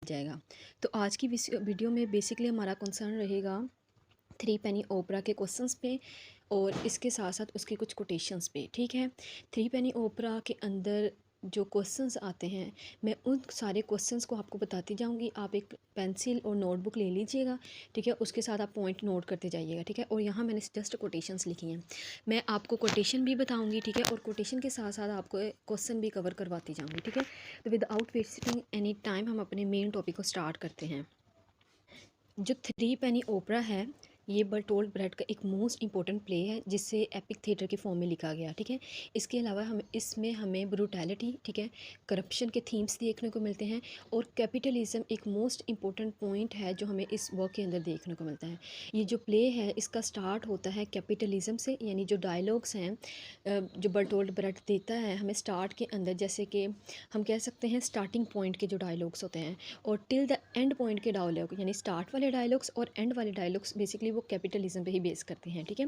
जाएगा। तो आज की वीडियो में बेसिकली हमारा कंसर्न रहेगा थ्री पेनी ओपरा के क्वेश्चंस पे और इसके साथ साथ उसके कुछ कोटेशंस पे। ठीक है, थ्री पेनी ओपरा के अंदर जो क्वेश्चंस आते हैं मैं उन सारे क्वेश्चंस को आपको बताती जाऊंगी। आप एक पेंसिल और नोटबुक ले लीजिएगा, ठीक है, उसके साथ आप पॉइंट नोट करते जाइएगा। ठीक है, और यहाँ मैंने जस्ट कोटेशंस लिखी हैं, मैं आपको कोटेशन भी बताऊंगी। ठीक है, और कोटेशन के साथ साथ आपको क्वेश्चन भी कवर करवाती जाऊँगी। ठीक है, तो विदाउट वेस्टिंग एनी टाइम हम अपने मेन टॉपिक को स्टार्ट करते हैं। जो थ्री पेनी ओपरा है ये बर्टोल्ट ब्रेट का एक मोस्ट इंपॉर्टेंट प्ले है जिससे एपिक थिएटर के फॉर्म में लिखा गया। ठीक है, इसके अलावा हमें ब्रूटैलिटी, ठीक है, करप्शन के थीम्स देखने को मिलते हैं और कैपिटलिज्म एक मोस्ट इंपॉर्टेंट पॉइंट है जो हमें इस वर्क के अंदर देखने को मिलता है। ये जो प्ले है इसका स्टार्ट होता है कैपिटलिज्म से, यानी जो डायलॉग्स हैं जो बर्टोल्ट ब्रेट देता है हमें स्टार्ट के अंदर, जैसे कि हम कह सकते हैं स्टार्टिंग पॉइंट के जो डायलॉग्स होते हैं और टिल द एंड पॉइंट के डायलॉग, यानी स्टार्ट वाले डायलॉग्स और एंड वाले डायलॉग्स बेसिकली वो कैपिटलिज्म पे ही बेस करते हैं। ठीक है,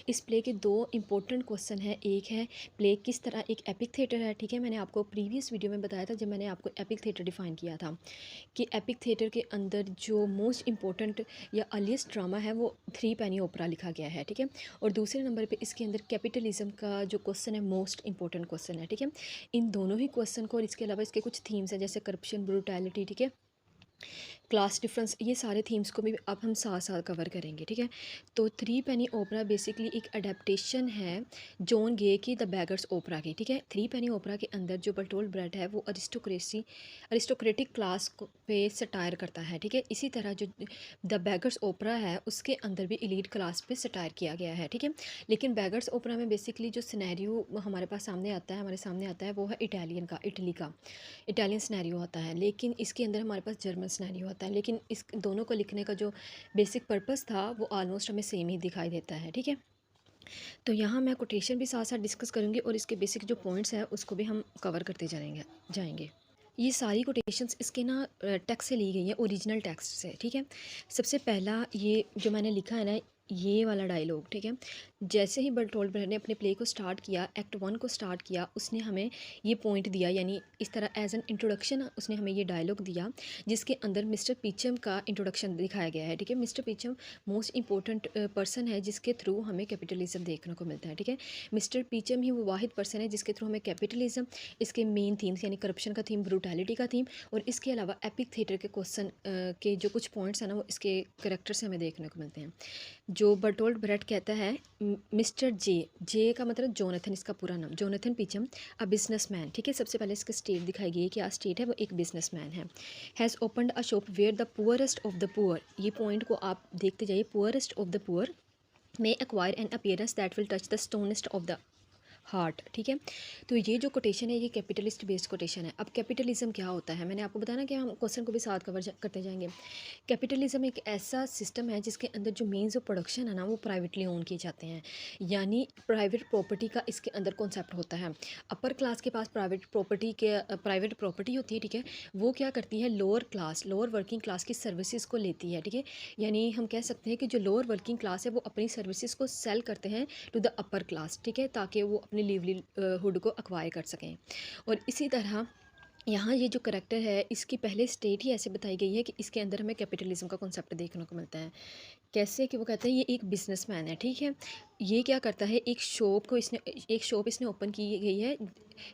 इस प्ले के दो इंपॉर्टेंट क्वेश्चन है। एक है प्ले किस तरह एक एपिक थिएटर है। ठीक है, मैंने आपको प्रीवियस वीडियो में बताया था जब मैंने आपको एपिक थिएटर डिफाइन किया था कि एपिक थिएटर के अंदर जो मोस्ट इंपॉर्टेंट या अर्लीस्ट ड्रामा है वो थ्री पेनी ओपरा लिखा गया है। ठीक है, और दूसरे नंबर पे इसके अंदर कैपिटलिज्म का जो क्वेश्चन है मोस्ट इंपॉर्टेंट क्वेश्चन है। ठीक है, इन दोनों ही क्वेश्चन को और इसके अलावा इसके कुछ थीम्स हैं जैसे करप्शन, ब्रूटैलिटी, ठीक है, क्लास डिफरेंस, ये सारे थीम्स को भी अब हम साथ साथ कवर करेंगे। ठीक है, तो थ्री पेनी ओपरा बेसिकली एक अडेप्टेशन है जॉन गे की द बैगर्स ओपरा की। ठीक है, थ्री पेनी ओपरा के अंदर जो बर्टोल्ट ब्रेट है वो अरिस्टोक्रेटिक क्लास को पे सटायर करता है। ठीक है, इसी तरह जो द बैगर्स ओपरा है उसके अंदर भी एलीट क्लास पे सटायर किया गया है। ठीक है, लेकिन बैगर्स ओपरा में बेसिकली जो सिनेरियो हमारे पास हमारे सामने आता है वो है इटली का इटालियन सिनेरियो होता है, लेकिन इसके अंदर हमारे पास जर्मन सिनेरियो होता है। लेकिन इस दोनों को लिखने का जो बेसिक पर्पस था वो ऑलमोस्ट हमें सेम ही दिखाई देता है। ठीक है, तो यहाँ मैं कोटेशन भी साथ साथ डिस्कस करूँगी और इसके बेसिक जो पॉइंट्स हैं उसको भी हम कवर करते जाएंगे। ये सारी कोटेशंस इसके ना टेक्स्ट से ली गई है, ओरिजिनल टेक्स्ट से। ठीक है, सबसे पहला ये जो मैंने लिखा है ना ये वाला डायलॉग। ठीक है, जैसे ही बर्टोल्ट ब्रेट ने अपने प्ले को स्टार्ट किया, एक्ट वन को स्टार्ट किया, उसने हमें ये पॉइंट दिया, यानी इस तरह एज एन इंट्रोडक्शन उसने हमें ये डायलॉग दिया जिसके अंदर मिस्टर पीचम का इंट्रोडक्शन दिखाया गया है। ठीक है, मिस्टर पीचम मोस्ट इंपॉर्टेंट पर्सन है जिसके थ्रू हमें कैपिटलिज्म देखने को मिलता है। ठीक है, मिस्टर पीचम ही वो वाहिद पर्सन है जिसके थ्रू हमें कैपिटलिज्म, इसके मेन थीम्स यानी करप्शन का थीम, ब्रूटैलिटी का थीम और इसके अलावा एपिक थिएटर के क्वेश्चन के जो कुछ पॉइंट्स हैं ना वो इसके करेक्टर से हमें देखने को मिलते हैं। जो बर्टोल्ट ब्रेट कहता है मिस्टर जे का मतलब जोनाथन, इसका पूरा नाम जोनाथन पीचम, अ बिजनेसमैन। ठीक है, सबसे पहले इसका स्टेट दिखाई गई है कि स्टेट है वो एक बिजनेसमैन है। Has opened a shop where the poorest of the poor, ये पॉइंट को आप देखते जाइए, poorest of the poor may acquire an appearance that will touch the stoniest of the heart. ठीक है, तो ये जो कोटेशन है ये कैपिटलिस्ट बेस्ड कोटेशन है। अब कैपिटलिज्म क्या होता है, मैंने आपको बताया कि हम क्वेश्चन को भी साथ करते जाएंगे। कैपिटलिज्म एक ऐसा सिस्टम है जिसके अंदर जो मीन्स ऑफ प्रोडक्शन है ना वो प्राइवेटली ओन किए जाते हैं, यानी प्राइवेट प्रॉपर्टी का इसके अंदर कॉन्सेप्ट होता है। अपर क्लास के पास प्राइवेट प्रॉपर्टी होती है। ठीक है, वो क्या करती है, लोअर वर्किंग क्लास की सर्विसेज को लेती है। ठीक है, यानी हम कह सकते हैं कि जो लोअर वर्किंग क्लास है वो अपनी सर्विसेज को सेल करते हैं टू द अपर क्लास। ठीक है, ताकि वो अपनी लिवलीहुड को अक्वायर कर सकें। और इसी तरह यहाँ ये जो करेक्टर है इसकी पहले स्टेट ही ऐसे बताई गई है कि इसके अंदर हमें कैपिटलिज्म का कॉन्सेप्ट देखने को मिलता है। कैसे कि वो कहते हैं ये एक बिजनेसमैन है। ठीक है, ये क्या करता है, एक शॉप इसने ओपन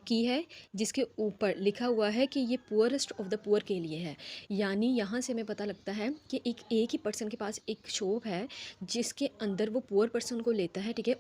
की है जिसके ऊपर लिखा हुआ है कि ये पुअरेस्ट ऑफ द पुअर के लिए है। यानी यहाँ से हमें पता लगता है कि एक ही पर्सन के पास एक शॉप है जिसके अंदर वो पुअर पर्सन को लेता है। ठीक है,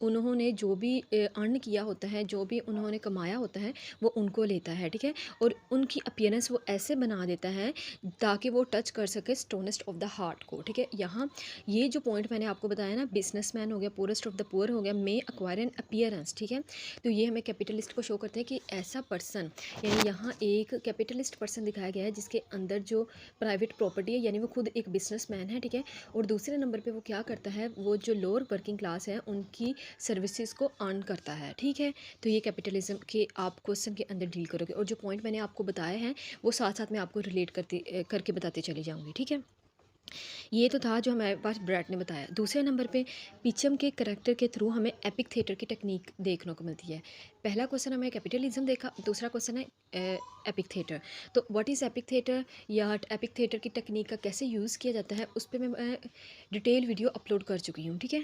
उन्होंने जो भी अर्न किया होता है, जो भी उन्होंने कमाया होता है वो उनको लेता है। ठीक है, और उनकी अपीयरेंस वो ऐसे बना देता है ताकि वो टच कर सके स्टोनेस्ट ऑफ द हार्ट को। ठीक है, यहाँ ये जो पॉइंट मैंने आपको बताया ना, बिजनेसमैन हो गया, पुअरेस्ट ऑफ द पुअर हो गया, मे एक्वायर एन अपीयरेंस। ठीक है, तो ये हमें कैपिटलिस्ट को शो करते हैं कि ऐसा पर्सन, यानी यहाँ एक कैपिटलिस्ट पर्सन दिखाया गया है जिसके अंदर जो प्राइवेट प्रॉपर्टी है, यानी वो खुद एक बिजनेसमैन है। ठीक है, और दूसरे नंबर पे वो क्या करता है, वो जो लोअर वर्किंग क्लास है उनकी सर्विसेज को अर्न करता है। ठीक है, तो ये कैपिटलिज्म के आप क्वेश्चन के अंदर डील करोगे और जो पॉइंट मैंने आपको बताया है वो साथ साथ मैं आपको रिलेट करके बताते चली जाऊँगी। ठीक है, ये तो था जो हमारे पास ब्रैट ने बताया। दूसरे नंबर पे पीचम के करैक्टर के थ्रू हमें एपिक थिएटर की टेक्निक देखने को मिलती है। पहला क्वेश्चन हमें कैपिटलिज्म देखा, दूसरा क्वेश्चन है एपिक थिएटर। तो व्हाट इज़ एपिक थिएटर या एपिक थिएटर की टेक्निक का कैसे यूज़ किया जाता है, उस पे मैं डिटेल वीडियो अपलोड कर चुकी हूँ, ठीक है।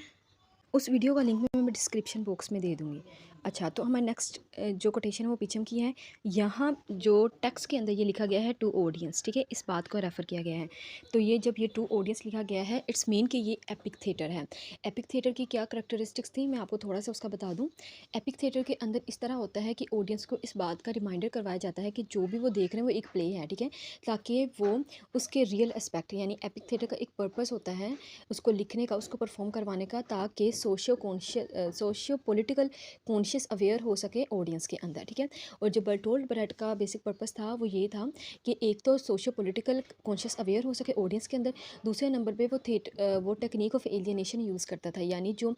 उस वीडियो का लिंक मैं डिस्क्रिप्शन बॉक्स में दे दूँगी। अच्छा, तो हमारा नेक्स्ट जो कोटेशन है वो पीछम की है। यहाँ जो टेक्स्ट के अंदर ये लिखा गया है टू ऑडियंस, ठीक है, इस बात को रेफ़र किया गया है। तो ये जब ये टू ऑडियंस लिखा गया है, इट्स मीन कि ये एपिक थिएटर है। एपिक थिएटर की क्या करैक्टरिस्टिक्स थी, मैं आपको थोड़ा सा उसका बता दूँ। एपिक थिएटर के अंदर इस तरह होता है कि ऑडियंस को इस बात का रिमाइंडर करवाया जाता है कि जो भी वो देख रहे हैं वो एक प्ले है, ठीक है, ताकि वो उसके रियल एस्पेक्ट, यानी एपिक थिएटर का एक पर्पस होता है उसको लिखने का, उसको परफॉर्म करवाने का, ताकि सोशियो पॉलिटिकल कॉन्शियस अवेयर हो सके ऑडियंस के अंदर, ठीक है। और जो बर्टोल्ड ब्रेट का बेसिक पर्पस था वो ये था कि एक तो सोशियो पॉलिटिकल कॉन्शियस अवेयर हो सके ऑडियंस के अंदर, दूसरे नंबर पे वो टेक्निक ऑफ एलियनेशन यूज़ करता था, यानी जो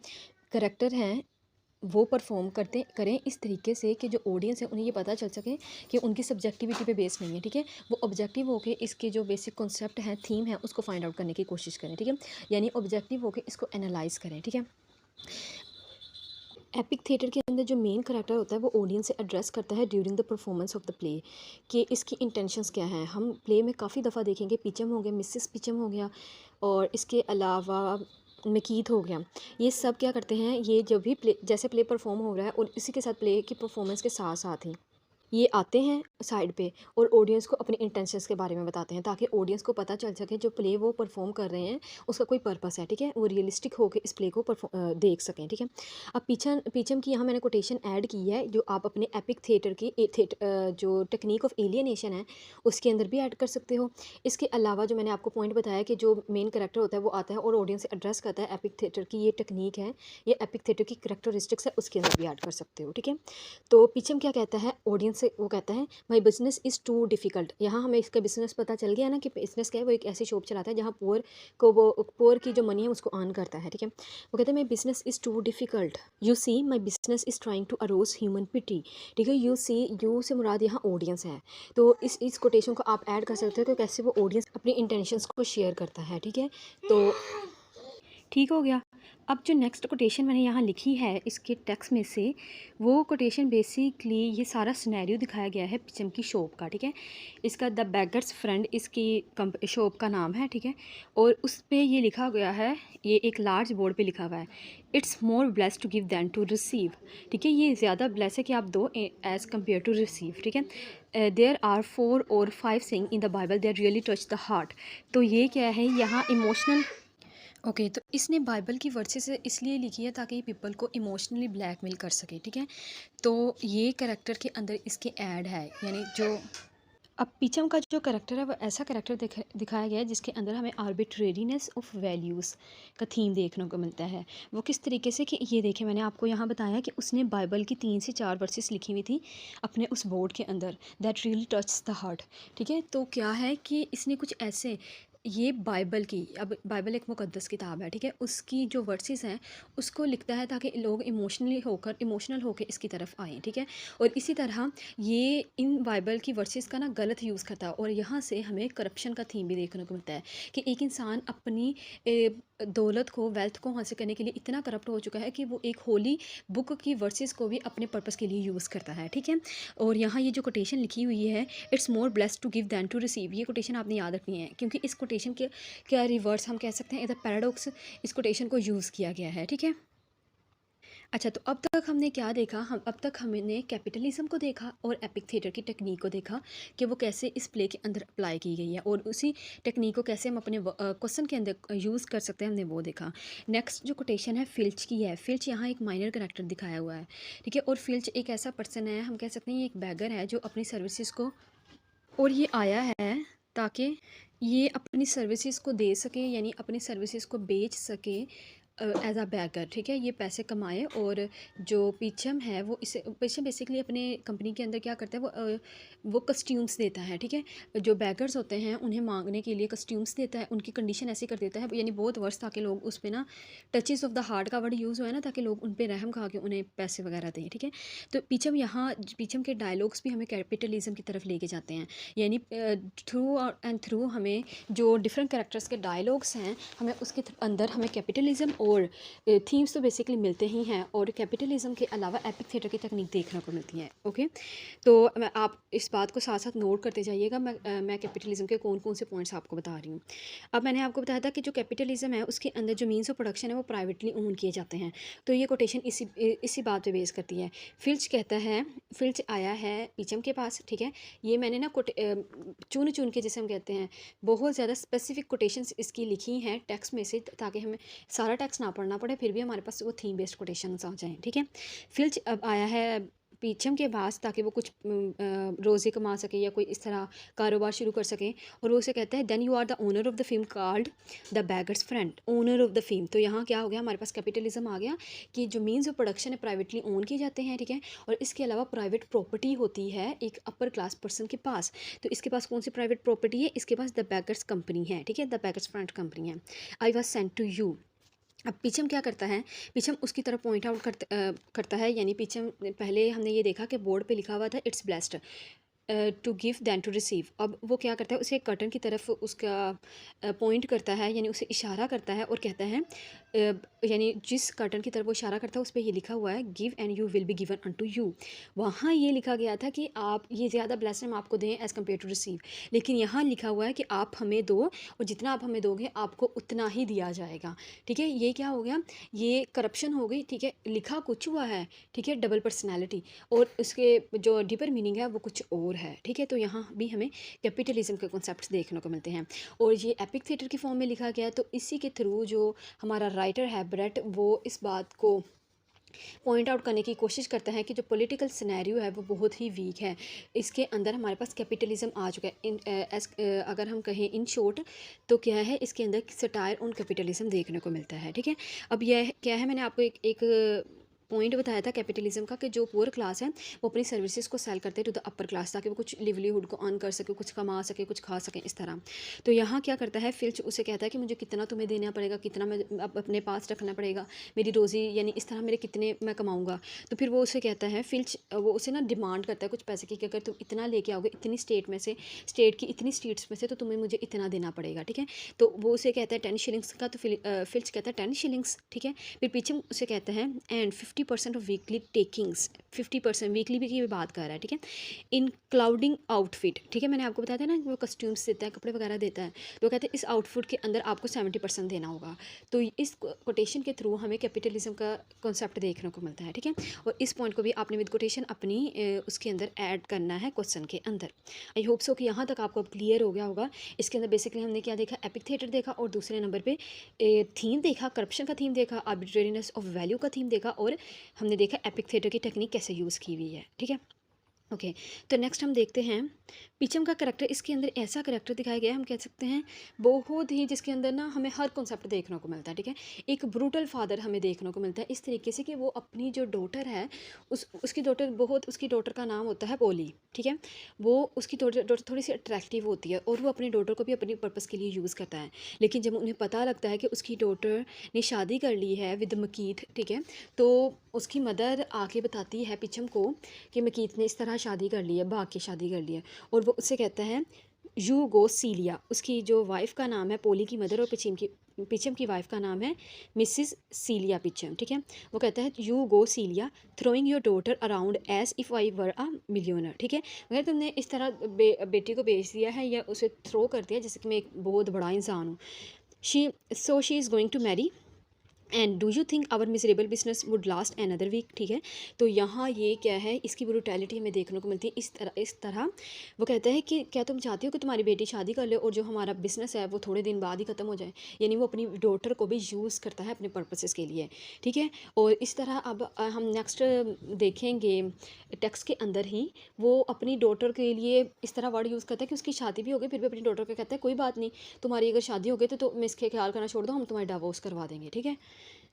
करेक्टर हैं वो परफॉर्म करें इस तरीके से कि जो ऑडियंस है उन्हें ये पता चल सके कि उनकी सब्जेक्टिविटी पे बेस नहीं है, ठीक है। वो ऑब्जेक्टिव होके इसके जो बेसिक कॉन्सेप्ट हैं, थीम है, उसको फाइंड आउट करने की कोशिश करें, ठीक है, यानी ऑब्जेक्टिव होके इसको एनालाइज करें, ठीक है। एपिक थिएटर के अंदर जो मेन करैक्टर होता है वो ऑडियंस से एड्रेस करता है during the performance of the play, कि इसकी इंटेंशंस क्या हैं। हम प्ले में काफ़ी दफ़ा देखेंगे, पिचम हो गया, मिसिस पिचम हो गया, और इसके अलावा मकीत हो गया। ये सब क्या करते हैं, ये जब भी प्ले, जैसे प्ले परफॉर्म हो रहा है और इसी के साथ प्ले की परफॉर्मेंस के साथ साथ ही ये आते हैं साइड पे और ऑडियंस को अपने इंटेंशंस के बारे में बताते हैं, ताकि ऑडियंस को पता चल सके जो प्ले वो परफॉर्म कर रहे हैं उसका कोई पर्पस है, ठीक है, वो रियलिस्टिक होकर इस प्ले को देख सकें, ठीक है। अब पीछम की यहाँ मैंने कोटेशन ऐड की है, जो आप अपने एपिक थिएटर की जो टेक्निक ऑफ एलियनेशन है उसके अंदर भी ऐड कर सकते हो। इसके अलावा जो मैंने आपको पॉइंट बताया कि जो मेन करेक्टर होता है वो आता है और ऑडियंस से एड्रेस करता है, एपिक थिएटर की ये टेक्निक है, ये एपिक थिएटर की करेक्टरिस्टिक्स है, उसके अंदर भी ऐड कर सकते हो, ठीक है। तो पीछम क्या कहता है ऑडियंस से, वो कहता है माई बिजनेस इज़ टू डिफ़िकल्ट। यहाँ हमें इसका बिजनेस पता चल गया ना कि बिजनेस क्या है, वो एक ऐसी शॉप चलाता है जहाँ पुअर की जो मनी है उसको अर्न करता है, ठीक है। वो कहते हैं my business is too difficult, you see my business is trying to arouse human pity, ठीक है। यू से मुराद यहाँ ऑडियंस है। तो इस कोटेशन को आप ऐड कर सकते हो कि कैसे वो ऑडियंस अपनी इंटेंशंस को शेयर करता है, ठीक है। तो ठीक हो गया। अब जो नेक्स्ट कोटेशन मैंने यहाँ लिखी है इसके टेक्स्ट में से, वो कोटेशन बेसिकली ये सारा सिनेरियो दिखाया गया है पिचम की शॉप का, ठीक है। इसका द बेगर्स फ्रेंड इसकी शॉप का नाम है, ठीक है। और उस पर ये लिखा गया है, ये एक लार्ज बोर्ड पे लिखा हुआ है, it's more bless to give than to receive, ठीक है। ये ज़्यादा ब्लेस है कि आप दो एज़ कम्पेयर टू रिसीव, ठीक है। देयर आर 4 और 5 thing in the Bible that really touch the heart. तो ये क्या है, यहाँ इमोशनल ओके, तो इसने बाइबल की वर्सेस इसलिए लिखी है ताकि पीपल को इमोशनली ब्लैकमेल कर सके, ठीक है। तो ये करैक्टर के अंदर इसके ऐड है, यानी जो अब पीछम का जो करैक्टर है वो ऐसा करैक्टर दिखाया गया है जिसके अंदर हमें आर्बिट्रेरीनेस ऑफ वैल्यूज़ का थीम देखने को मिलता है। वो किस तरीके से, कि ये देखें, मैंने आपको यहाँ बताया कि उसने बाइबल की 3 से 4 वर्सेस लिखी हुई थी अपने उस बोर्ड के अंदर, that really touch the heart, ठीक है। तो क्या है कि इसने कुछ ऐसे, ये बाइबल की, अब बाइबल एक मुकद्दस किताब है, ठीक है, उसकी जो वर्सेस हैं उसको लिखता है ताकि लोग इमोशनल होकर इसकी तरफ आएँ, ठीक है। और इसी तरह ये इन बाइबल की वर्सेस का ना गलत यूज़ करता है, और यहाँ से हमें करप्शन का थीम भी देखने को मिलता है कि एक इंसान अपनी दौलत को, वेल्थ को हासिल करने के लिए इतना करप्ट हो चुका है कि वो एक होली बुक की वर्सेस को भी अपने पर्पस के लिए यूज़ करता है, ठीक है। और यहाँ ये जो कोटेशन लिखी हुई है, it's more blessed to give than to receive, ये कोटेशन आपने याद रखनी है, क्योंकि इस कोटेशन के क्या रिवर्स हम कह सकते हैं, इधर पैराडॉक्स इस कोटेशन को यूज़ किया गया है, ठीक है। अच्छा, तो अब तक हमने क्या देखा, अब तक हमने कैपिटलिज्म को देखा और एपिक थिएटर की टेक्निक को देखा कि वो कैसे इस प्ले के अंदर अप्लाई की गई है, और उसी टेक्निक को कैसे हम अपने क्वेश्चन के अंदर यूज़ कर सकते हैं, हमने वो देखा। नेक्स्ट जो कोटेशन है फिल्च की है। फिल्च यहाँ एक माइनर करैक्टर दिखाया हुआ है, ठीक है। और फिल्च एक ऐसा पर्सन है, हम कह सकते हैं ये एक बैगर है जो अपनी सर्विसेज को, और ये आया है ताकि ये अपनी सर्विसेज को दे सके, यानी अपनी सर्विसेज को बेच सके एज अ बैगर, ठीक है, ये पैसे कमाए। और जो पीछम है वो इसे पीछम बेसिकली अपने कंपनी के अंदर क्या करता है, वो कस्ट्यूम्स देता है, ठीक है। जो बैगर्स होते हैं उन्हें मांगने के लिए कस्ट्यूम्स देता है, उनकी कंडीशन ऐसी कर देता है, यानी बहुत वर्ष, ताकि लोग उस पर ना, टचेस ऑफ द हार्ट का वर्ड यूज़ हुआ है ना, ताकि लोग उन पर रहम खा के उन्हें पैसे वगैरह दें, ठीक है। तो पीछम के डायलॉग्स भी हमें कैपिटलिज्म की तरफ लेके जाते हैं, यानी थ्रू एंड थ्रू हमें जो डिफरेंट कैरेक्टर्स के डायलॉग्स हैं, हमें उसके अंदर हमें कैपिटलिज्म और थीम्स तो बेसिकली मिलते ही हैं, और कैपिटलिज्म के अलावा एपिक थिएटर की तकनीक देखने को मिलती है। ओके, तो आप इस बात को साथ साथ नोट करते जाइएगा। मैं कैपिटलिज्म के कौन कौन से पॉइंट्स आपको बता रही हूँ। अब मैंने आपको बताया था कि जो कैपिटलिज्म है उसके अंदर जो मीन्स ऑफ प्रोडक्शन है वो प्राइवेटली ओन किए जाते हैं। तो ये कोटेशन इसी बात पे बेस करती है। फिल्च कहता है, फिल्च आया है पीछम के पास, ठीक है। ये मैंने ना चुन चुन के, जैसे हम कहते हैं, बहुत ज़्यादा स्पेसिफिक कोटेशंस इसकी लिखी हैं टेक्स्ट में से, ताकि हमें सारा टेक्स्ट ना पढ़ना पड़े, फिर भी हमारे पास वो थीम बेस्ड कोटेशंस आ जाएं, ठीक है। फिल्च अब आया है पीछम के पास ताकि वो कुछ रोज़ी कमा सके या कोई इस तरह कारोबार शुरू कर सके, और वो उसे कहता है then you are the owner of the film card the beggars friend, owner of the film. तो यहाँ क्या हो गया, हमारे पास कैपिटलिज्म आ गया कि जो मीन्स ऑफ प्रोडक्शन है प्राइवेटली ओन किए जाते हैं, ठीक है। और इसके अलावा प्राइवेट प्रॉपर्टी होती है एक अपर क्लास पर्सन के पास। तो इसके पास कौन सी प्राइवेट प्रॉपर्टी है, इसके पास द बैगर्स कंपनी है, ठीक है, द बैगर्स फ्रेंड कंपनी है। I was sent to you. अब पीछम क्या करता है, पीछम उसकी तरफ पॉइंट आउट करता है, यानी पीछम, पहले हमने ये देखा कि बोर्ड पे लिखा हुआ था it's blessed to give than to receive. अब वो क्या करता है, उसे कर्टन की तरफ उसका पॉइंट करता है, यानी उसे इशारा करता है और कहता है, यानी जिस कर्टन की तरफ वो इशारा करता है उस पर ये लिखा हुआ है give and you will be given unto you. वहाँ ये लिखा गया था कि आप ये ज़्यादा ब्लेस्ड हम आपको दें एज़ कम्पेयर टू रिसीव, लेकिन यहाँ लिखा हुआ है कि आप हमें दो और जितना आप हमें दोगे आपको उतना ही दिया जाएगा, ठीक है। ये क्या हो गया, ये करप्शन हो गई, ठीक है। लिखा कुछ हुआ है, ठीक है, डबल पर्सनैलिटी, और उसके जो डीपर मीनिंग है वो कुछ और है, ठीक है। तो यहाँ भी हमें कैपिटलिज्म के कॉन्सेप्ट्स देखने को मिलते हैं, और ये एपिक थिएटर की फॉर्म में लिखा गया है। तो इसी के थ्रू जो हमारा राइटर है ब्रेट, वो इस बात को पॉइंट आउट करने की कोशिश करता है कि जो पॉलिटिकल सिनेरियो है वो बहुत ही वीक है, इसके अंदर हमारे पास कैपिटलिज्म आ चुका है। अगर हम कहें इन शॉर्ट तो क्या है, इसके अंदर सटायर ऑन कैपिटलिज्म देखने को मिलता है, ठीक है। अब यह क्या है, मैंने आपको एक पॉइंट बताया था कैपिटलिज्म का, कि जो पुअर क्लास है वो अपनी सर्विसेज को सेल करते हैं टू द अपर क्लास, ताकि वो कुछ लिवलीहुड को अर्न कर सके, कुछ कमा सके, कुछ खा सके, इस तरह। तो यहाँ क्या करता है, फिल्च उसे कहता है कि मुझे कितना तुम्हें देना पड़ेगा, कितना मैं अपने पास रखना पड़ेगा, मेरी रोज़ी यानी इस तरह मेरे कितने मैं कमाऊँगा। तो फिर वो उसे कहता है, फिल्च वो उसे ना डिमांड करता है कुछ पैसे की, कि अगर तुम इतना लेके आओगे इतनी स्टेट में से, स्टेट की इतनी स्टेट्स में से, तो तुम्हें मुझे इतना देना पड़ेगा, ठीक है। तो वो उसे कहता है 10 शिलिंग्स का, तो फिल्च कहता है 10 शिलिंग्स, ठीक है। फिर पीछे उसे कहता है and 50% of weekly takings, 50% weekly भी की बात कर रहा है, ठीक है, इन क्लाउडिंग आउटफिट, ठीक है। मैंने आपको बताया था ना वो कस्ट्यूम्स देता है, कपड़े वगैरह देता है, तो कहते हैं इस आउटफिट के अंदर आपको 70% देना होगा। तो इस कोटेशन के थ्रू हमें कैपिटलिज्म का कॉन्सेप्ट देखने को मिलता है, ठीक है। और इस पॉइंट को भी आपने विद कोटेशन अपनी उसके अंदर ऐड करना है क्वेश्चन के अंदर। आई होप सो कि यहाँ तक आपको अब क्लियर हो गया होगा। इसके अंदर बेसिकली हमने क्या देखा, एपिक थिएटर देखा, और दूसरे नंबर पे थीम देखा, करप्शन का थीम देखा, आर्बिट्रेरीनेस ऑफ वैल्यू का थीम देखा, और हमने देखा एपिक थिएटर की टेक्निक कैसे यूज़ की हुई है, ठीक है। ओके, तो नेक्स्ट हम देखते हैं पीछम का करैक्टर। इसके अंदर ऐसा करैक्टर दिखाया गया है, हम कह सकते हैं बहुत ही, जिसके अंदर ना हमें हर कॉन्सेप्ट देखने को मिलता है, ठीक है। एक ब्रूटल फादर हमें देखने को मिलता है इस तरीके से कि वो अपनी जो डॉटर है, उसकी डॉटर का नाम होता है पोली, ठीक है। वो उसकी डॉटर थोड़ी सी अट्रैक्टिव होती है, और वो अपनी डॉटर को भी अपनी पर्पज़ के लिए यूज़ करता है। लेकिन जब उन्हें पता लगता है कि उसकी डॉटर ने शादी कर ली है विद मकीत, ठीक है, तो उसकी मदर आके बताती है पीछम को कि मकीत ने इस तरह शादी कर ली है, भाग के शादी कर ली है, और वो उससे कहता है यू गो सीलिया। उसकी जो वाइफ़ का नाम है पोली की मदर, और पीछम की वाइफ़ का नाम है मिसिस सीलिया पीछम, ठीक है। वो कहता है you go Celia throwing your daughter around as if I were a millionaire, ठीक है। अगर तुमने इस तरह बेटी को बेच दिया है या उसे थ्रो कर दिया जैसे कि मैं एक बहुत बड़ा इंसान हूँ। She is going to marry and do you think our miserable business would last another week, ठीक है। तो यहाँ ये क्या है, इसकी ब्रूटैलिटी हमें देखने को मिलती है इस तरह वो कहता है कि क्या तुम चाहती हो कि तुम्हारी बेटी शादी कर ले और जो हमारा बिजनेस है वो थोड़े दिन बाद ही ख़त्म हो जाए। यानी वो अपनी डॉटर को भी यूज़ करता है अपने पर्पसेस के लिए, ठीक है। और इस तरह अब हम नेक्स्ट देखेंगे टेक्स्ट के अंदर ही वो अपनी डॉटर के लिए इस तरह वर्ड यूज़ करता है कि उसकी शादी भी हो गई, फिर भी अपनी डॉटर को कहता है कोई बात नहीं, तुम्हारी अगर शादी हो गई तो मैं इसके ख्याल करना छोड़ दो, हम तुम्हारी डिवोर्स करवा देंगे, ठीक है।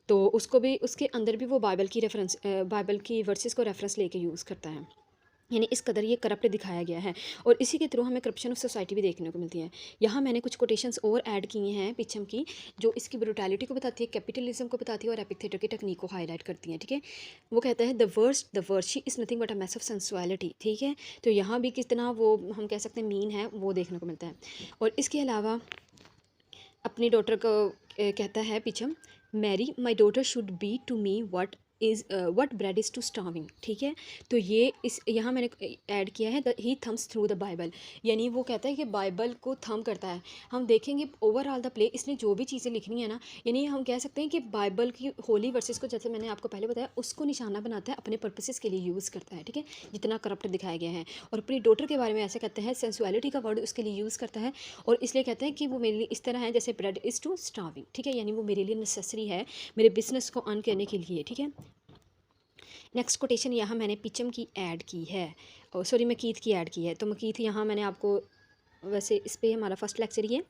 तो उसको भी, उसके अंदर भी वो बाइबल की वर्सेस को रेफरेंस लेके यूज़ करता है। यानी इस कदर ये करप्ट दिखाया गया है, और इसी के थ्रू हमें करप्शन ऑफ सोसाइटी भी देखने को मिलती है। यहाँ मैंने कुछ कोटेशंस और ऐड किए हैं पिछम की, जो इसकी ब्रूटैलिटी को बताती है, कैपिटलिज्म को बताती है, और एपिक थिएटर की टेक्निक को हाईलाइट करती हैं। ठीक है, वो कहता है the worst she is nothing but a mass of sensuality. ठीक है, तो यहाँ भी कितना वो हम कह सकते हैं मीन है, वो देखने को मिलता है। और इसके अलावा अपनी डॉटर को कहता है Peachum, marry my daughter should be to me what bread is to starving. ठीक है, तो ये इस यहाँ मैंने ऐड किया है the he thumbs through the Bible, यानी वो कहता है कि बाइबल को थम करता है। हम देखेंगे ओवरऑल द प्ले, इसने जो भी चीज़ें लिखनी है ना, यानी हम कह सकते हैं कि बाइबल की होली वर्सेस को, जैसे मैंने आपको पहले बताया, उसको निशाना बनाता है, अपने पर्पसेस के लिए यूज़ करता है। ठीक है, जितना करप्ट दिखाया गया है। और अपनी डॉटर के बारे में ऐसे कहते हैं, सेंसुअलिटी का वर्ड उसके लिए यूज़ करता है, और इसलिए कहते हैं कि वो मेरे लिए इस तरह है जैसे ब्रेड इज़ टू स्टार्विंग। ठीक है, यानी वो मेरे लिए नेसेसरी है, मेरे बिजनेस को अर्न करने के लिए। ठीक है, नेक्स्ट कोटेशन यहाँ मैंने पिचम की ऐड की है, और सॉरी मकीथ की ऐड की है। तो मकीथ यहाँ मैंने आपको, वैसे इस पे हमारा फर्स्ट लेक्चर ही है।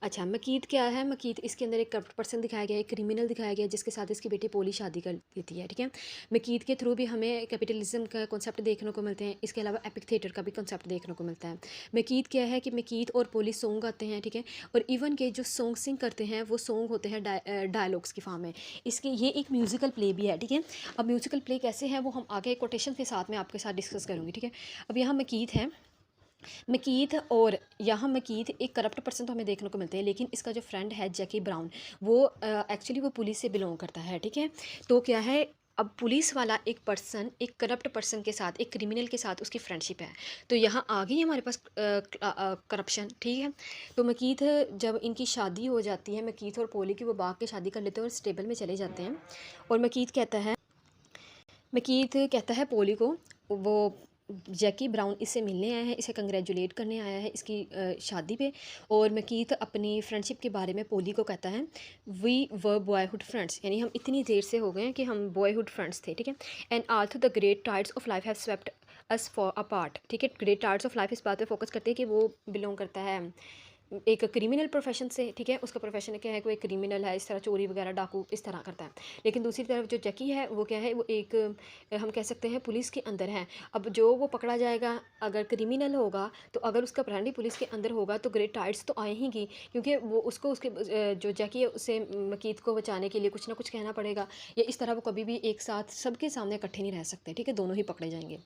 अच्छा, मकीथ क्या है? मकीथ, इसके अंदर एक करप्ट पर्सन दिखाया गया है, एक क्रिमिनल दिखाया गया है, जिसके साथ इसकी बेटी पोली शादी कर देती है। ठीक है, मकीथ के थ्रू भी हमें कैपिटलिज्म का कॉन्सेप्ट देखने को मिलते हैं। इसके अलावा एपिक थिएटर का भी कॉन्सेप्ट देखने को मिलता है। मकीथ क्या है कि मकीथ और पोली सॉन्ग गाते हैं। ठीक है, और इवन के जो सॉन्ग सिंग करते हैं वो सॉन्ग होते हैं डायलॉग्स की फॉर्म में। इसके ये एक म्यूज़िकल प्ले भी है। ठीक है, अब म्यूज़िकल प्ले कैसे है वो हम आगे कोटेशन के साथ में आपके साथ डिस्कस करूँगी। ठीक है, अब यहाँ मकीथ है, मकीथ, और यहाँ मकीथ एक करप्ट पर्सन तो हमें देखने को मिलते हैं, लेकिन इसका जो फ्रेंड है जैकी ब्राउन, वो एक्चुअली वो पुलिस से बिलोंग करता है। ठीक है, तो क्या है, अब पुलिस वाला एक पर्सन एक करप्ट पर्सन के साथ, एक क्रिमिनल के साथ उसकी फ्रेंडशिप है, तो यहाँ आ गई हमारे पास करप्शन। ठीक है, तो मकीथ, जब इनकी शादी हो जाती है, मकीथ और पोली की, वो बाग के शादी कर लेते हैं और स्टेबल में चले जाते हैं। और मकीथ कहता है पोली को, वो जैकी ब्राउन इससे मिलने आया है, इसे कंग्रेचुलेट करने आया है इसकी शादी पे। और मकीथ अपनी फ्रेंडशिप के बारे में पोली को कहता है, वी वर बॉयहुड फ्रेंड्स, यानी हम इतनी देर से हो गए हैं कि हम बॉयहुड फ्रेंड्स थे। ठीक है, and also the great tides of life have swept us for apart. ठीक है, ग्रेट टाइड्स ऑफ लाइफ इस बात पे फोकस करते हैं कि वो बिलोंग करता है एक क्रिमिनल प्रोफेशन से। ठीक है, उसका प्रोफेशन क्या है, कोई क्रिमिनल है, इस तरह चोरी वगैरह डाकू इस तरह करता है। लेकिन दूसरी तरफ जो जैकी है वो क्या है, वो एक हम कह सकते हैं पुलिस के अंदर है। अब जो वो पकड़ा जाएगा अगर क्रिमिनल होगा, तो अगर उसका फ्रेंड ही पुलिस के अंदर होगा तो ग्रेट टाइड्स तो आएंगी, क्योंकि वो उसको उसके जो जैकी है उसे मकीत को बचाने के लिए कुछ ना कुछ कहना पड़ेगा, या इस तरह वो कभी भी एक साथ सबके सामने इकट्ठे नहीं रह सकते। ठीक है, दोनों ही पकड़े जाएंगे।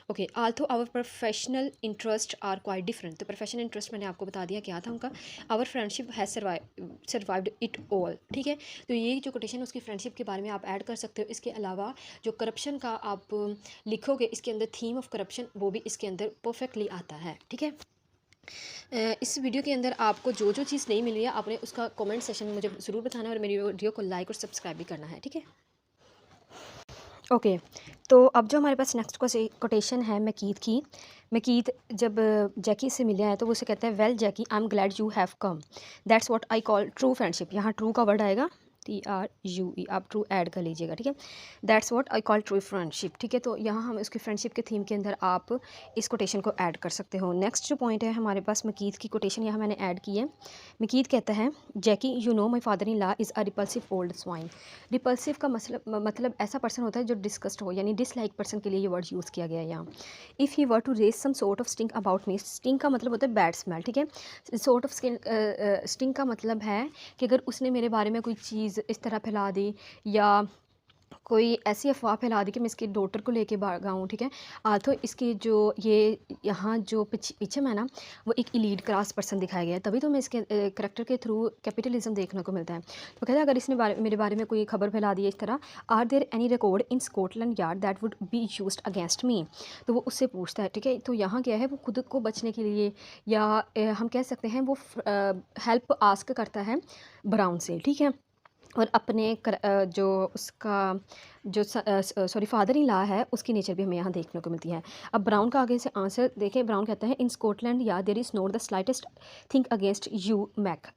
Okay, although our professional interest are quite different. तो प्रोफेशनल इंटरेस्ट मैंने आपको बता दिया क्या था उनका। Our friendship has survived it all. ठीक है, तो ये जो कोटेशन उसकी फ्रेंडशिप के बारे में आप ऐड कर सकते हो। इसके अलावा जो करप्शन का आप लिखोगे इसके अंदर, थीम ऑफ करप्शन, वो भी इसके अंदर परफेक्टली आता है। ठीक है, इस वीडियो के अंदर आपको जो जो चीज़ नहीं मिली है आपने उसका कमेंट सेशन में मुझे ज़रूर बताना है, और मेरी वीडियो को लाइक और सब्सक्राइब भी करना है। ठीक है, ओके, तो अब जो हमारे पास नेक्स्ट कोटेशन है मकीथ की। मकीथ जब जैकी से मिले हैं तो वो उसे कहते हैं, well Jackie, I am glad you have come, that's what I call true friendship. यहाँ ट्रू का वर्ड आएगा, TRUE, आप ट्रू ऐड कर लीजिएगा। ठीक है, that's what I call true friendship. ठीक है, तो यहाँ हम उसकी फ्रेंडशिप के थीम के अंदर आप इस कोटेशन को ऐड कर सकते हो। नेक्स्ट जो पॉइंट है हमारे पास मकीथ की कोटेशन, यहाँ मैंने ऐड की है। मकीथ कहता है, Jackie, you know my father in law is a repulsive old swine. Repulsive का मतलब ऐसा पर्सन होता है जो डिस्कस्ट हो, यानी डिसलाइक पर्सन के लिए ये वर्ड यूज़ किया गया है यहाँ। If he were to raise some sort of sting about me, sting का मतलब होता है बैड स्मेल। ठीक है, सॉर्ट ऑफ स्टिंग का मतलब है कि अगर उसने मेरे बारे में कोई चीज़ इस तरह फैला दी, या कोई ऐसी अफवाह फैला दी कि मैं इसकी डॉटर को लेके भागा हूँ। ठीक है, तो इसकी जो ये यहाँ जो पीछे में ना, वो एक इलीट क्लास पर्सन दिखाया गया है, तभी तो मैं इसके करेक्टर के थ्रू कैपिटलिज्म देखने को मिलता है। तो कहते हैं, अगर इसने मेरे बारे में कोई खबर फैला दी है इस तरह, are there any record in Scotland Yard that would be used against me. तो वो उससे पूछता है। ठीक है, तो यहाँ क्या है, वो खुद को बचने के लिए, या हम कह सकते हैं वो हेल्प आस्क करता है ब्राउन से। ठीक है, और अपने जो उसका जो सॉरी फादर इन लॉ है उसकी नेचर भी हमें यहाँ देखने को मिलती है। अब ब्राउन का आगे से आंसर देखें। ब्राउन कहता है, इन स्कॉटलैंड या there is not the slightest thing against you Mac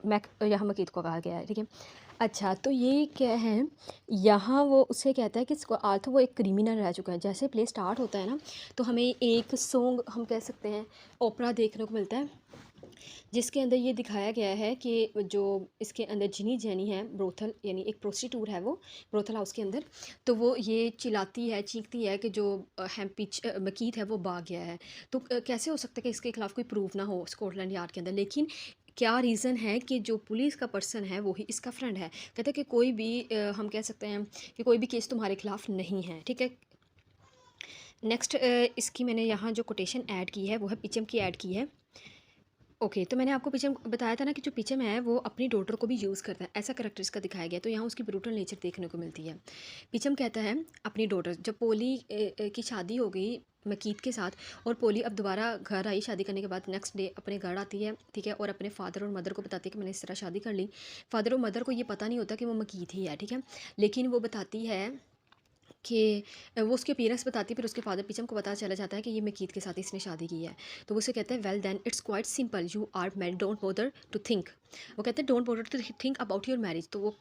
यहाँ मकीत को कहा गया है। ठीक है, अच्छा, तो ये क्या है, यहाँ वो उसे कहता है कि आर्थो वो एक क्रिमिनल रह चुका है। जैसे प्ले स्टार्ट होता है ना, तो हमें एक सॉन्ग हम कह सकते हैं ओपरा देखने को मिलता है, जिसके अंदर ये दिखाया गया है कि जो इसके अंदर जिनी जैनी है, ब्रोथल यानी एक प्रोस्टिट्यूट है वो ब्रोथल हाउस के अंदर, तो वो ये चिल्लाती है, चीखती है कि जो मकीत है वो भाग गया है। तो कैसे हो सकता है कि इसके खिलाफ कोई प्रूफ ना हो स्कॉटलैंड यार्ड के अंदर? लेकिन क्या रीज़न है कि जो पुलिस का पर्सन है वो ही इसका फ्रेंड है। कहते हैं कि कोई भी हम कह सकते हैं कि कोई भी केस तुम्हारे खिलाफ नहीं है, ठीक है। नेक्स्ट इसकी मैंने यहाँ जो कोटेशन ऐड की है वो है पिचम की ऐड की है। ओके, तो मैंने आपको पिचम बताया था ना कि जो पिचम है वो अपनी डॉटर को भी यूज़ करता है, ऐसा करैक्टर इसका दिखाया गया है, तो यहाँ उसकी ब्रूटल नेचर देखने को मिलती है। पिचम कहता है अपनी डॉटर, जब पोली की शादी हो गई मकीत के साथ, और पोली अब दोबारा घर आई शादी करने के बाद, नेक्स्ट डे अपने घर आती है, ठीक है, और अपने फादर और मदर को बताती है कि मैंने इस तरह शादी कर ली। फादर और मदर को ये पता नहीं होता कि वो मकीत ही है, ठीक है, लेकिन वो बताती है कि वो उसके पेरेंट्स बताती है, फिर उसके फादर पिचम को पता चला जाता है कि ये मकीत के साथ इसने शादी की है। तो वो उसे कहते हैं well then it's quite simple, you are married, don't bother to think. वो कहते हैं don't bother to think about your marriage. तो वो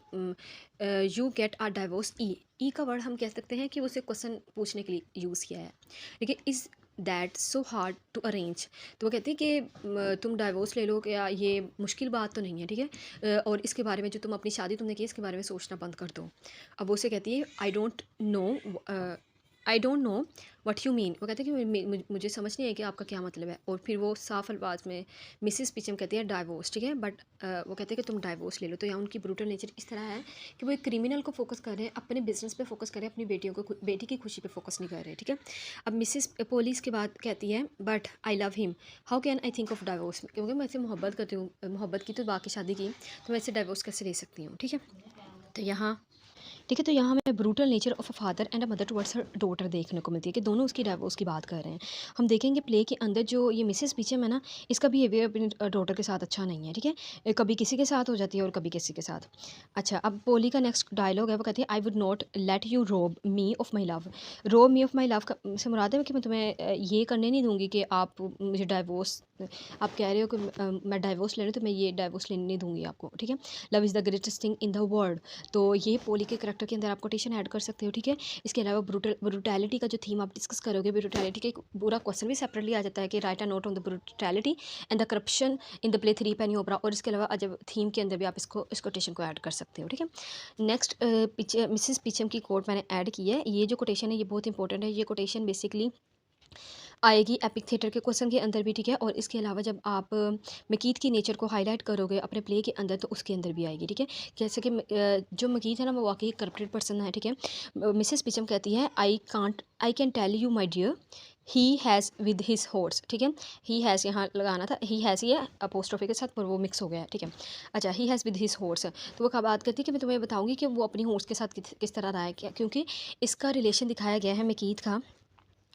you get are divorce, E का वर्ड हम कह सकते हैं कि उसे क्वेश्चन पूछने के लिए यूज़ किया है, ठीक है। Is that so hard to arrange, तो वो कहते हैं कि तुम डाइवोर्स ले लो, क्या ये मुश्किल बात तो नहीं है, ठीक है, और इसके बारे में जो तुम अपनी शादी तुमने की इसके बारे में सोचना बंद कर दो। अब वो उसे कहती है I don't know what you mean. वो कहते हैं कि मुझे समझ नहीं है कि आपका क्या मतलब है। और फिर वो साफ अल्फाज में मिसिस पिचम कहती है डाइवोर्स, ठीक है, बट वो कहते हैं कि तुम डाइवोर्स ले लो। तो यहाँ उनकी ब्रूटल नेचर इस तरह है कि वो एक क्रिमिनल को फोकस कर रहे हैं, अपने बिजनेस पे फोकस कर रहे हैं, अपनी बेटी की खुशी पे फोकस नहीं कर रहे, ठीक है। अब मिसिस पोलिस के बाद कहती है but I love him, how can I think of divorce, क्योंकि मैं इससे मोहब्बत करती हूँ, मोहब्बत की तो बाकी शादी की, तो मैं इससे डाइवोर्स कैसे ले सकती हूँ, ठीक है। तो यहाँ ठीक है, तो यहाँ हमें brutal nature of a father and a mother towards her daughter देखने को मिलती है कि दोनों उसकी डाइवोर्स की बात कर रहे हैं। हम देखेंगे प्ले के अंदर जो ये मिसेस पिचम है ना, इसका बिहेवियर अपनी डॉटर के साथ अच्छा नहीं है, ठीक है। कभी किसी के साथ हो जाती है और कभी किसी के साथ। अच्छा, अब पोली का नेक्स्ट डायलॉग है, वो कहती है I would not let you रोब मी ऑफ माई लव। रोब मी ऑफ माई लव का से मुराद है कि मैं तुम्हें ये करने नहीं दूंगी कि आप मुझे डाइवोर्स, आप कह रहे हो कि मैं डाइवोर्स ले रही हूँ तो मैं ये डाइवोर्स लेने नहीं दूंगी आपको, ठीक है। Love is the greatest thing in the world, तो ये पोली के करैक्टर के अंदर आप कोटेशन ऐड कर सकते हो, ठीक है। इसके अलावा ब्रूटैलिटी का जो थीम आप डिस्कस करोगे, ब्रूटैलिटी का एक पूरा क्वेश्चन भी सेपरेटली आ जाता है कि write a note on the brutality and the corruption in the play three penny opera, और इसके अलावा जब थीम के अंदर भी आप इस कोटेशन को ऐड कर सकते हो, ठीक है। नेक्स्ट मिसिस पिचम की कोट मैंने ऐड की है। ये जो कोटेशन है ये बहुत इंपॉर्टेंट है। ये कोटेशन बेसिकली आएगी एपिक थिएटर के क्वेश्चन के अंदर भी, ठीक है, और इसके अलावा जब आप मकीत की नेचर को हाईलाइट करोगे अपने प्ले के अंदर तो उसके अंदर भी आएगी, ठीक है। जैसे कि जो मकीत है ना वो वाकई करप्टेड पर्सन है, ठीक है। मिसेस पिचम कहती है I can tell you my dear he has with his horse, ठीक है। ही हैज़ यहाँ लगाना था, ही हैज़ ये अपोस्ट्रोफी के साथ पर वो मिक्स हो गया है, ठीक है। अच्छा, ही हैज़ विद हिज हॉर्स, तो वो क्या बात करती है कि मैं तुम्हें बताऊंगी कि वो अपनी हॉर्स के साथ किस तरह रहा है, क्या, क्योंकि इसका रिलेशन दिखाया गया है मकीत का।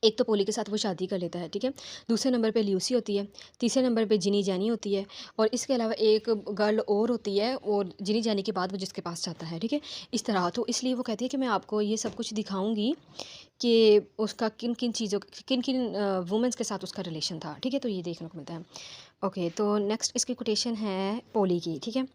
एक तो पोली के साथ वो शादी कर लेता है, ठीक है। दूसरे नंबर पे ल्यूसी होती है, तीसरे नंबर पे जिनी जैनी होती है, और इसके अलावा एक गर्ल और होती है, और जिनी जैनी के बाद वो जिसके पास जाता है, ठीक है। इस तरह तो इसलिए वो कहती है कि मैं आपको ये सब कुछ दिखाऊंगी कि उसका किन किन चीज़ों, किन किन वुमेंस के साथ उसका रिलेशन था, ठीक है। तो ये देखने को मिलता है। ओके, तो नेक्स्ट इसकी कोटेशन है पोली की, ठीक है।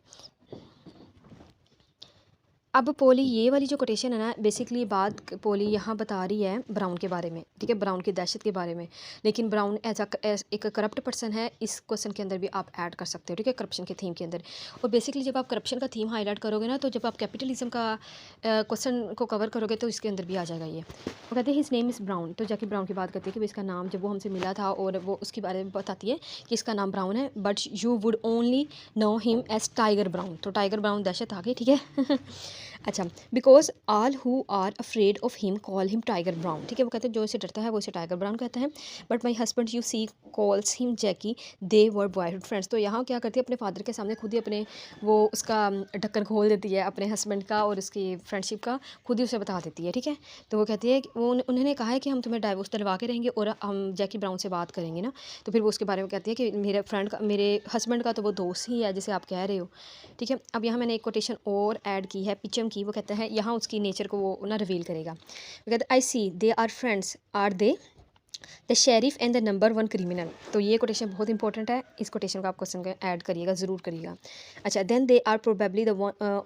अब पोली ये वाली जो कोटेशन है ना, बेसिकली बात पोली यहाँ बता रही है ब्राउन के बारे में, ठीक है, ब्राउन की दहशत के बारे में। लेकिन ब्राउन एक करप्ट पर्सन है, इस क्वेश्चन के अंदर भी आप ऐड कर सकते हो, ठीक है, करप्शन के थीम के अंदर। और बेसिकली जब आप करप्शन का थीम हाईलाइट करोगे ना, तो जब आप कैपिटलिज्म का क्वेश्चन को कवर करोगे तो इसके अंदर भी आ जाएगा ये। वो कहते हैं हिज नेम इज़ ब्राउन, तो जाके ब्राउन की बात करती है कि इसका नाम, जब वो हमसे मिला था और वो उसके बारे में बताती है कि इसका नाम ब्राउन है, but you would only know him as Tiger Brown. तो टाइगर ब्राउन दहशत आ गई, ठीक है। अच्छा, because all who are afraid of him call him Tiger Brown, ठीक है। वो कहते हैं जो इसे डरता है वो इसे टाइगर ब्राउन कहता है, but my husband you see calls him Jackie, they were boyhood friends. तो यहाँ क्या करती है, अपने फादर के सामने खुद ही अपने वो उसका ढक्कन खोल देती है अपने हस्बैंड का और उसकी फ्रेंडशिप का, खुद ही उसे बता देती है, ठीक है। तो वो कहती है कि वो उन्होंने कहा है कि हम तुम्हें डाइवोर्स दिलवा के रहेंगे और हम जैकी ब्राउन से बात करेंगे ना। तो फिर वो उसके बारे में कहती है कि मेरे फ्रेंड का, मेरे हस्बैंड का तो वो दोस्त ही है जिसे आप कह रहे हो, ठीक है। अब यहाँ मैंने एक कोटेशन और ऐड की है पिचम की। वो कहता है यहाँ उसकी नेचर को वो ना रिवील करेगा। वो कहता है I see they are friends, are they, the sheriff and the number one criminal. तो ये कोटेशन बहुत इंपॉर्टेंट है, इस कोटेशन को आप क्वेश्चन को ऐड करिएगा, ज़रूर करिएगा। अच्छा, then they are probably the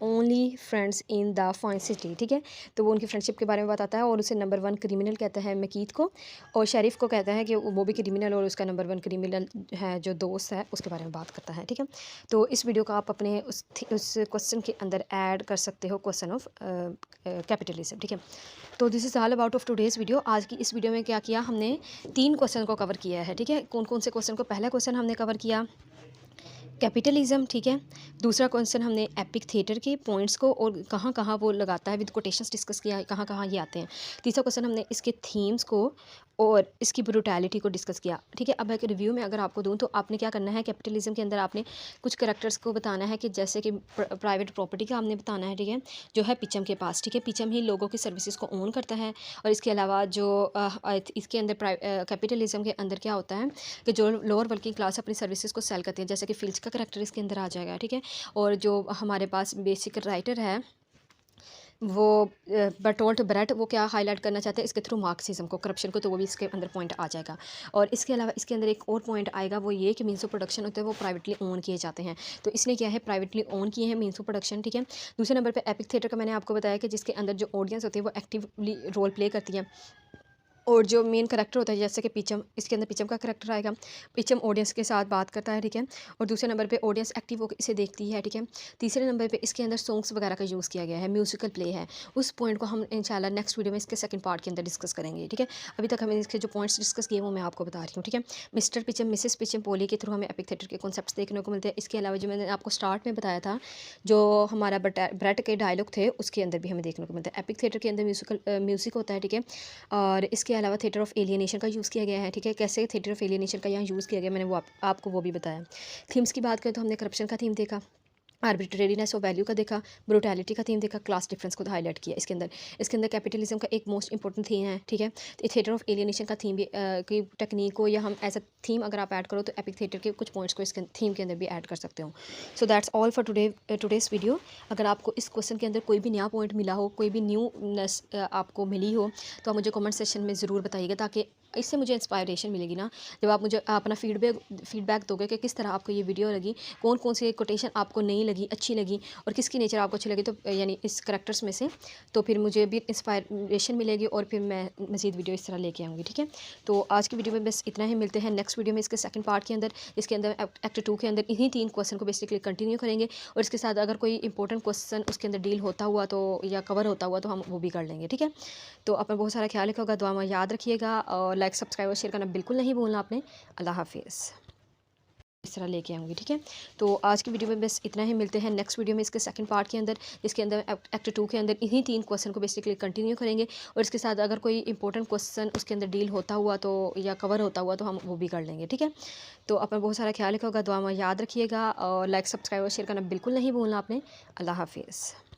only friends in the fine city. ठीक है, तो वो उनकी फ्रेंडशिप के बारे में बताता है और उसे नंबर वन क्रिमिनल कहता है मकीत को, और शेरिफ को कहता है कि वो भी क्रिमिनल और उसका नंबर वन क्रिमिनल है जो दोस्त है उसके बारे में बात करता है। ठीक है, तो इस वीडियो को आप अपने उस क्वेश्चन के अंदर ऐड कर सकते हो, क्वेश्चन ऑफ कैपिटलिज्म। ठीक है, तो this is all about of today's video. आज की इस वीडियो में क्या किया हमने, 3 क्वेश्चन को कवर किया है। ठीक है, कौन कौन से क्वेश्चन को, पहला क्वेश्चन हमने कवर किया कैपिटलिज्म। ठीक है, दूसरा क्वेश्चन हमने एपिक थिएटर के पॉइंट्स को और कहाँ कहाँ वो लगाता है विद कोटेशंस डिस्कस किया, कहाँ कहाँ ये आते हैं। तीसरा क्वेश्चन हमने इसके थीम्स को और इसकी ब्रूटैलिटी को डिस्कस किया। ठीक है, अब एक रिव्यू में अगर आपको दूं तो आपने क्या करना है, कैपिटलिज्म के अंदर आपने कुछ करेक्टर्स को बताना है कि जैसे कि प्राइवेट प्रॉपर्टी का हमने बताना है। ठीक है, जो है पिचम के पास। ठीक है, पिचम ही लोगों की सर्विसेज को ओन करता है, और इसके अलावा जो इसके अंदर कैपिटलिज्म के अंदर क्या होता है कि जो लोअर वर्किंग क्लास अपनी सर्विसेज को सेल करती है, जैसे कि फिल्च का करेक्टर इसके अंदर आ जाएगा। ठीक है, और जो हमारे पास बेसिक राइटर है वो बर्टोल्ट ब्रेट, वो क्या हाईलाइट करना चाहते हैं इसके थ्रू, मार्क्सिज्म को, करप्शन को, तो वो भी इसके अंदर पॉइंट आ जाएगा। और इसके अलावा इसके अंदर एक और पॉइंट आएगा, वो ये कि मीन्स ऑफ प्रोडक्शन होते हैं वो प्राइवेटली ओन किए जाते हैं, तो इसने क्या है प्राइवेटली ओन किए हैं मीन्स ऑफ प्रोडक्शन। ठीक है, दूसरे नंबर पर एपिक थिएटर का मैंने आपको बताया कि जिसके अंदर जो ऑडियंस होती है वो एक्टिवली रोल प्ले करती है, और जो मेन करैक्टर होता है जैसे कि पिचम, इसके अंदर पिचम का करैक्टर आएगा, पिचम ऑडियंस के साथ बात करता है। ठीक है, और दूसरे नंबर पे ऑडियंस एक्टिव होकर इसे देखती है। ठीक है, तीसरे नंबर पे इसके अंदर सॉन्ग्स वगैरह का यूज़ किया गया है, म्यूजिकल प्ले है। उस पॉइंट को हम इंशाल्लाह नेक्स्ट वीडियो में इसके सेकंड पार्ट के अंदर डिस्कस करेंगे। ठीक है, अभी तक हमें इसके जो पॉइंट्स डिस्कस किए वो मैं आपको बता रही हूँ। ठीक है, मिस्टर पिचम मिसेस पिचम पोली के थ्रू हमें एपिक थिएटर के कॉन्सेप्ट्स देखने को मिलते हैं। इसके अलावा जो मैंने आपको स्टार्ट में बताया था, जो हमारा ब्रेट के डायलॉग थे उसके अंदर भी हमें देखने को मिलता है। एपिक थिएटर के अंदर म्यूजिक होता है। ठीक है, और इसके अलावा थिएटर ऑफ एलियनेशन का यूज़ किया गया है। ठीक है, कैसे थिएटर ऑफ एलियनेशन का यहाँ यूज़ किया गया मैंने वो आपको वो भी बताया। थीम्स की बात करें तो हमने करप्शन का थीम देखा, आर्बिट्रेरीनेस और वैल्यू का देखा, ब्रूटैलिटी का थीम देखा, क्लास डिफरेंस को हाईलाइट किया। इसके अंदर कैपिटलिज्म का एक मोस्ट इंपॉर्टेंट थीम है। ठीक है, थिएटर ऑफ एलियनेशन का थीम भी की टेक्निक को, या हम एज अ थीम अगर आप ऐड करो तो एपिक थिएटर के कुछ पॉइंट्स को इसके थीम के अंदर भी ऐड कर सकते हो। So that's all for today's video. अगर आपको इस क्वेश्चन के अंदर कोई भी नया पॉइंट मिला हो, कोई भी न्यूनेस आपको मिली हो, तो आप मुझे कमेंट सेक्शन में ज़रूर बताइएगा, ताकि इससे मुझे इंस्पायरेशन मिलेगी ना, जब आप मुझे अपना फीडबैक दोगे कि किस तरह आपको ये वीडियो लगी, कौन कौन सी कोटेशन आपको नहीं लगी, अच्छी लगी, और किसकी नेचर आपको अच्छी लगी, तो यानी इस करैक्टर्स में से, तो फिर मुझे भी इंस्पायरेशन मिलेगी और फिर मैं मज़ीद वीडियो इस तरह लेके आऊँगी। ठीक है, तो आज की वीडियो में बस इतना ही, मिलते हैं नेक्स्ट वीडियो में इसके सेकंड पार्ट के अंदर, इसके अंदर एक्ट 2 के अंदर इन्हीं 3 क्वेश्चन को बेसिकली कंटिन्यू करेंगे, और इसके साथ अगर कोई इंपॉर्टेंट क्वेश्चन उसके अंदर डील होता हुआ तो, या कवर होता हुआ तो हम वो भी कर लेंगे। ठीक है, तो अपना बहुत सारा ख्याल रखिएगा, दुआ में याद रखिएगा, और लाइक सब्सक्राइब और शेयर करना बिल्कुल नहीं भूलना आपने। अल्लाह हाफिज़। इस तरह लेके आऊँगी। ठीक है, तो आज की वीडियो में बस इतना ही, मिलते हैं नेक्स्ट वीडियो में इसके सेकंड पार्ट के अंदर, इसके अंदर एक्ट 2 के अंदर इन्हीं 3 क्वेश्चन को बेसिकली कंटिन्यू करेंगे, और इसके साथ अगर कोई इंपॉर्टेंट क्वेश्चन उसके अंदर डील होता हुआ तो, या कवर होता हुआ तो हम वो भी कर लेंगे। ठीक है, तो अपना बहुत सारा ख्याल रखिएगा, दुआ में याद रखिएगा, और लाइक सब्सक्राइब और शेयर करना बिल्कुल नहीं भूलना आपने। अल्लाह हाफिज़।